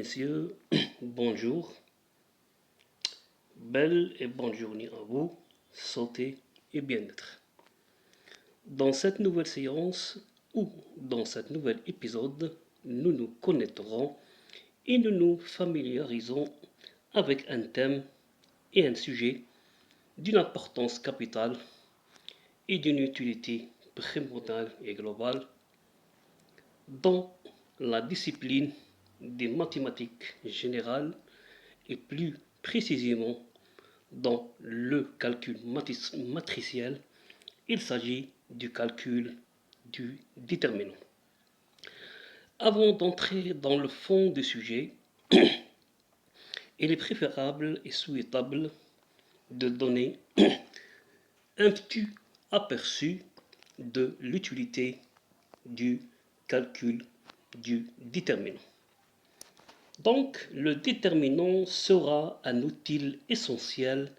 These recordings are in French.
messieurs, bonjour, belle et bonne journée à vous, santé et bien-être. Dans cette nouvelle séance ou dans cet nouvel épisode, nous nous connecterons et nous nous familiarisons avec un thème et un sujet d'une importance capitale et d'une utilité primordiale et globale dans la discipline des mathématiques générales et plus précisément dans le calcul matriciel. Il s'agit du calcul du déterminant. Avant d'entrer dans le fond du sujet, il est préférable et souhaitable de donner un petit aperçu de l'utilité du calcul du déterminant. Donc, le déterminant sera un outil essentiel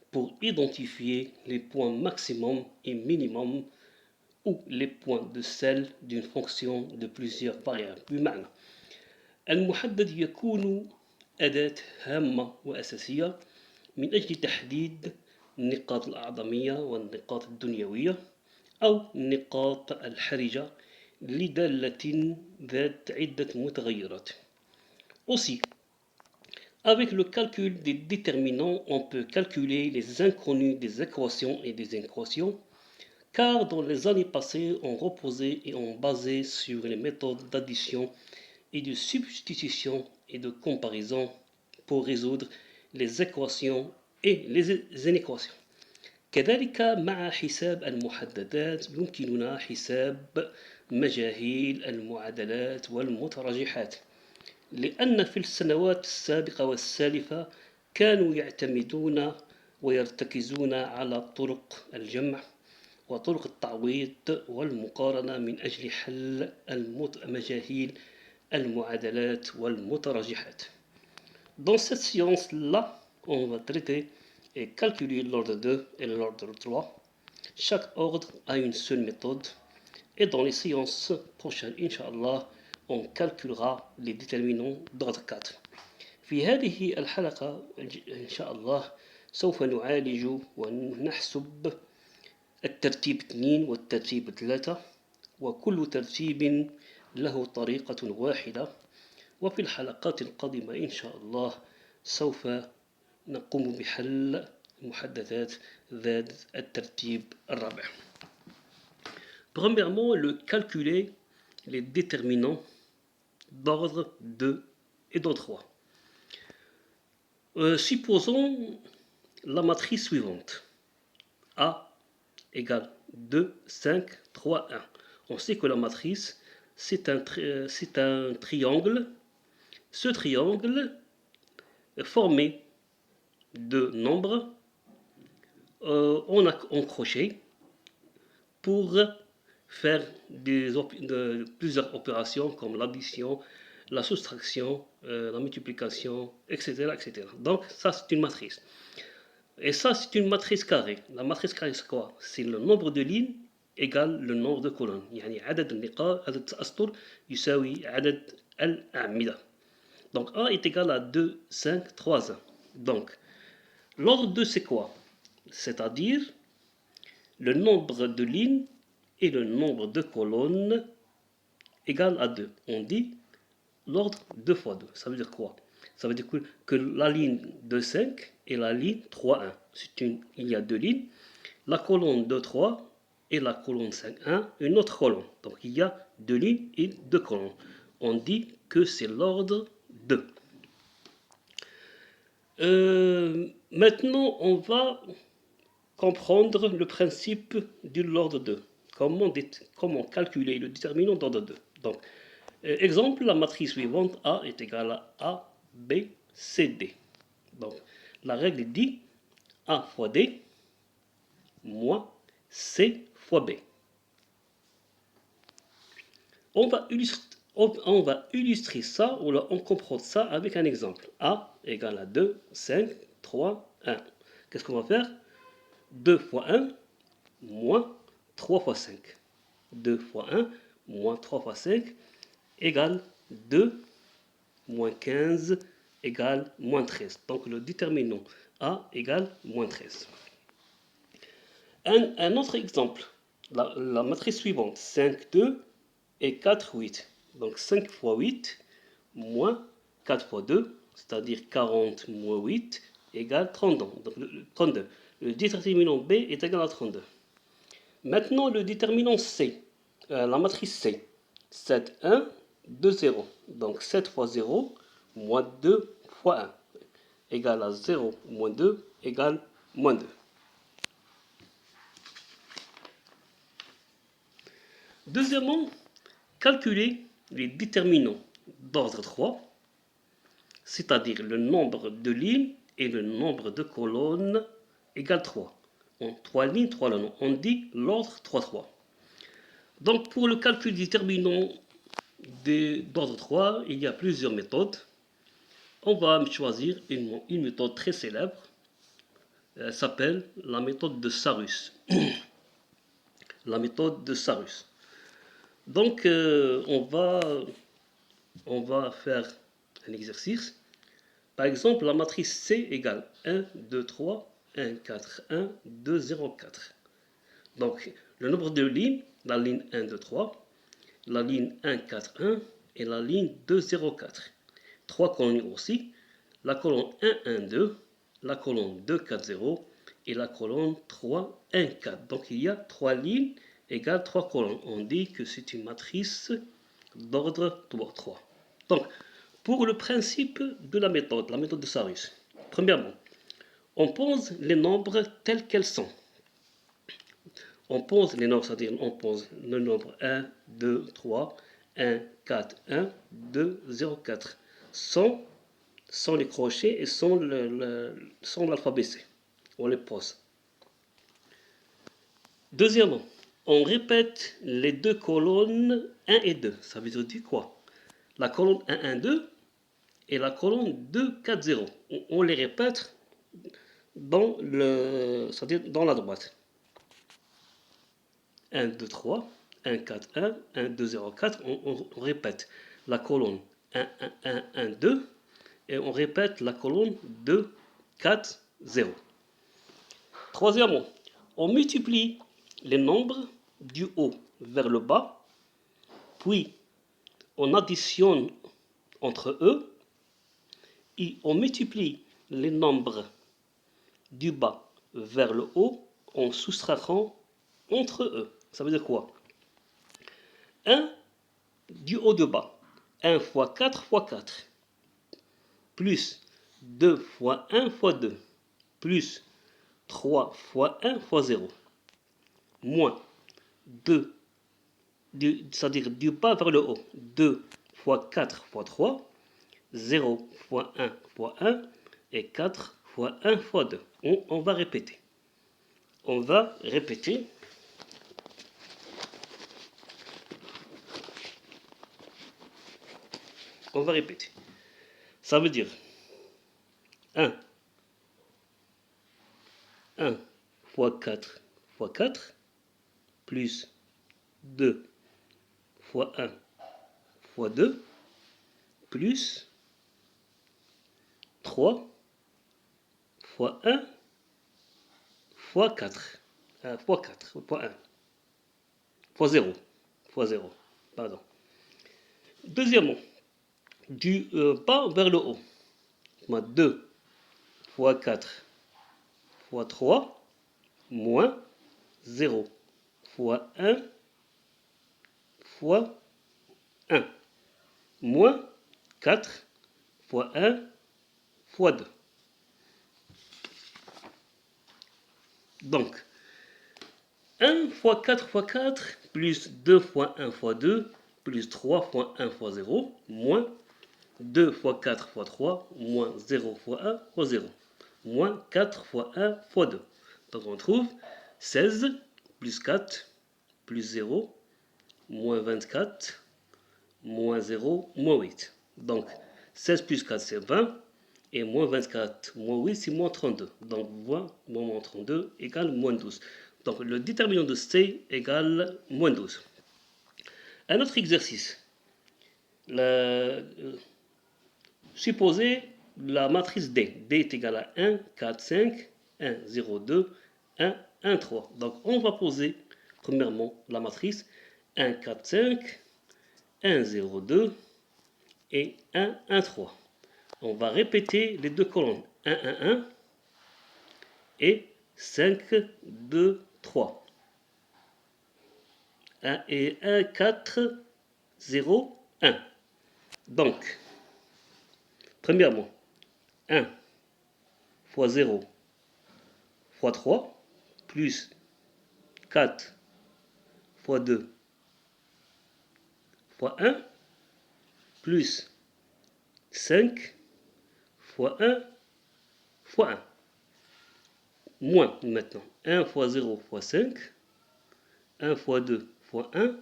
pour identifier les points maximum et minimum ou les points de sel d'une fonction de plusieurs variables. بمعنى المحدد يكون أداة هامة وأساسية من أجل تحديد النقاط الأعظمية والنقاط الدنيوية أو النقاط الحرجة لدالة ذات عدة متغيرات. Aussi, avec le calcul des déterminants, on peut calculer les inconnus des équations et des équations, car dans les années passées, on reposait et on basait sur les méthodes d'addition et de substitution et de comparaison pour résoudre les équations et les inéquations. كذلك مع حساب المحددات يمكننا حساب مجاهيل المعادلات والمتراجحات. لأن في السنوات السابقة والسالفة كانوا يعتمدون ويرتكزون على طرق الجمع وطرق التعويض والمقارنة من أجل حل المجاهيل المعادلات والمتراجحات. Dans cette science-là, on va traiter et calculer l'ordre 2 et l'ordre 3. Chaque ordre a une seule méthode. Et dans les séances prochaines, Inch'Allah, on calculera les déterminants d'ordre 4. في هذه الحلقة إن شاء الله سوف نعالج ونحسب الترتيب 2 والترتيب 3 وكل ترتيب له طريقة واحدة وفي الحلقات القادمة إن شاء الله سوف نقوم بحل المحددات ذات الترتيب الرابع. Premièrement, le calculer les déterminants d'ordre 2 et d'ordre 3. Supposons la matrice suivante. A égale 2, 5, 3, 1. On sait que la matrice, c'est un triangle. Ce triangle est formé de nombres en crochet pour faire plusieurs opérations comme l'addition, la soustraction, la multiplication, etc., etc. Donc ça c'est une matrice. Et ça c'est une matrice carrée. La matrice carrée c'est quoi? C'est le nombre de lignes égale le nombre de colonnes. يعني عدد النقاط عدد الأسطر يساوي عدد الأعمدة. Donc A est égal à 2, 5, 3, 1. Donc l'ordre 2 c'est quoi? C'est-à-dire le nombre de lignes et le nombre de colonnes égale à 2. On dit l'ordre 2 fois 2. Ça veut dire quoi? Ça veut dire que la ligne 2, 5 et la ligne 3, 1. Il y a deux lignes. La colonne 2, 3 et la colonne 5, 1, une autre colonne. Donc il y a deux lignes et deux colonnes. On dit que c'est l'ordre 2. Maintenant, on va comprendre le principe de l'ordre 2. Comment calculer le déterminant d'ordre 2. Donc, exemple, la matrice suivante A est égale à A, B, C, D. Donc, la règle dit A fois D moins C fois B. On va illustrer ça, ou on comprend ça avec un exemple. A égale à 2, 5, 3, 1. Qu'est-ce qu'on va faire? 2 fois 1 moins 3 fois 5. 2 fois 1 moins 3 fois 5 égale 2 moins 15 égale moins 13. Donc le déterminant A égale moins 13. Un autre exemple, la matrice suivante, 5, 2 et 4, 8. Donc 5 fois 8 moins 4 fois 2, c'est-à-dire 40 moins 8 égale 32. Donc 32. Le déterminant B est égal à 32. Maintenant le déterminant C, la matrice C, 7, 1, 2, 0. Donc 7 fois 0 moins 2 fois 1 égale à 0 moins 2 égale moins 2. Deuxièmement, calculer les déterminants d'ordre 3, c'est-à-dire le nombre de lignes et le nombre de colonnes égale 3. En 3 lignes, 3 colonnes. On dit l'ordre 3, 3. Donc pour le calcul des déterminants d'ordre 3, il y a plusieurs méthodes. On va choisir une méthode très célèbre. Elle s'appelle la méthode de Sarus. La méthode de Sarus. Donc on va faire un exercice. Par exemple, la matrice C égale 1, 2, 3, 1, 4, 1, 2, 0, 4. Donc, le nombre de lignes, la ligne 1, 2, 3, la ligne 1, 4, 1 et la ligne 2, 0, 4. Trois colonnes aussi, la colonne 1, 1, 2, la colonne 2, 4, 0 et la colonne 3, 1, 4. Donc, il y a 3 lignes égale 3 colonnes. On dit que c'est une matrice d'ordre 3. Donc, pour le principe de la méthode de Sarus, premièrement, on pose les nombres tels qu'elles sont. On pose les nombres, c'est-à-dire on pose le nombre 1, 2, 3, 1, 4, 1, 2, 0, 4, sans les crochets et sans l'alphabet C. On les pose. Deuxièmement, on répète les deux colonnes 1 et 2. Ça veut dire quoi? La colonne 1, 1, 2 et la colonne 2, 4, 0. On les répète c'est-à-dire dans la droite. 1, 2, 3, 1, 4, 1, 1, 2, 0, 4. On répète la colonne 1, 1, 1, 1, 2 et on répète la colonne 2, 4, 0. Troisièmement, on multiplie les nombres du haut vers le bas, puis on additionne entre eux et on multiplie les nombres du bas vers le haut en soustrayant entre eux. Ça veut dire quoi? 1 du haut de bas. 1 fois 4 fois 4. Plus 2 fois 1 fois 2. Plus 3 fois 1 fois 0. Moins 2, c'est-à-dire du bas vers le haut. 2 fois 4 fois 3. 0 fois 1 fois 1. Et 4 fois 1 fois 2. On va répéter. On va répéter. On va répéter. Ça veut dire 1 fois 4 fois 4 plus 2 fois 1 fois 2 plus 3 fois 1 fois 4 fois 4 fois 1 fois 0 pardon. Deuxièmement, du bas vers le haut, 2 fois 4 fois 3 moins 0 fois 1 fois 1 moins 4 fois 1 fois 2. Donc, 1 fois 4 fois 4 plus 2 fois 1 fois 2 plus 3 fois 1 fois 0 moins 2 fois 4 fois 3 moins 0 fois 1 fois 0 moins 4 fois 1 fois 2. Donc on trouve 16 plus 4 plus 0 moins 24 moins 0 moins 8. Donc 16 plus 4 c'est 20 et moins 24 moins 8 c'est moins 32. Donc 20 moins 32 égale moins 12. Donc le déterminant de C égale moins 12. Un autre exercice. Supposez la matrice D. D est égal à 1, 4, 5, 1, 0, 2, 1, 1, 3. Donc on va poser premièrement la matrice 1, 4, 5, 1, 0, 2 et 1, 1, 3. On va répéter les deux colonnes 1, 1, 1 et 5, 2, 3. 1 et 1, 4, 0, 1. Donc, premièrement, 1 fois 0 fois 3 plus 4 fois 2 fois 1 plus 5 fois 1 fois 1. Moins maintenant 1 fois 0 fois 5, 1 fois 2 fois 1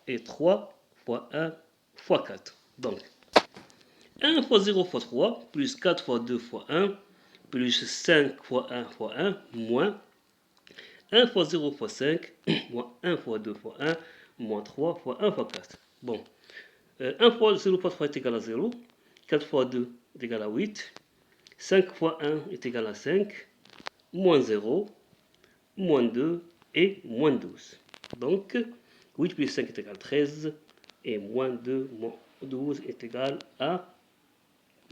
et 3 fois 1 fois 4. Donc 1 fois 0 fois 3 plus 4 fois 2 fois 1 plus 5 fois 1 fois 1 moins 1 fois 0 fois 5 moins 1 fois 2 fois 1 moins 3 fois 1 fois 4. Bon, 1 fois 0 fois 3 est égal à 0, 4 fois 2 est égal à 8, 5 fois 1 est égal à 5, moins 0, moins 2 et moins 12. Donc 8 plus 5 est égal à 13 et moins 2 moins 12 est égal à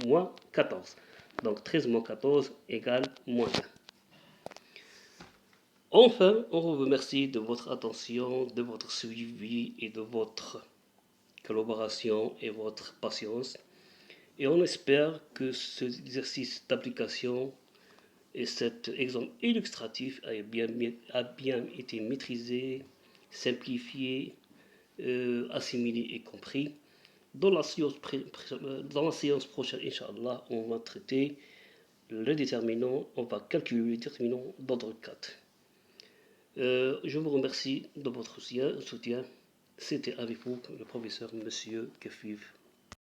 moins 14. Donc 13 moins 14 égale moins 1. Enfin, on vous remercie de votre attention, de votre suivi et de votre collaboration et votre patience. Et on espère que cet exercice d'application et cet exemple illustratif a bien été maîtrisé, simplifié, assimilé et compris. Dans la séance prochaine, Inch'Allah, on va traiter le déterminant, on va calculer le déterminant d'ordre 4. Je vous remercie de votre soutien. C'était avec vous le professeur Monsieur Kefif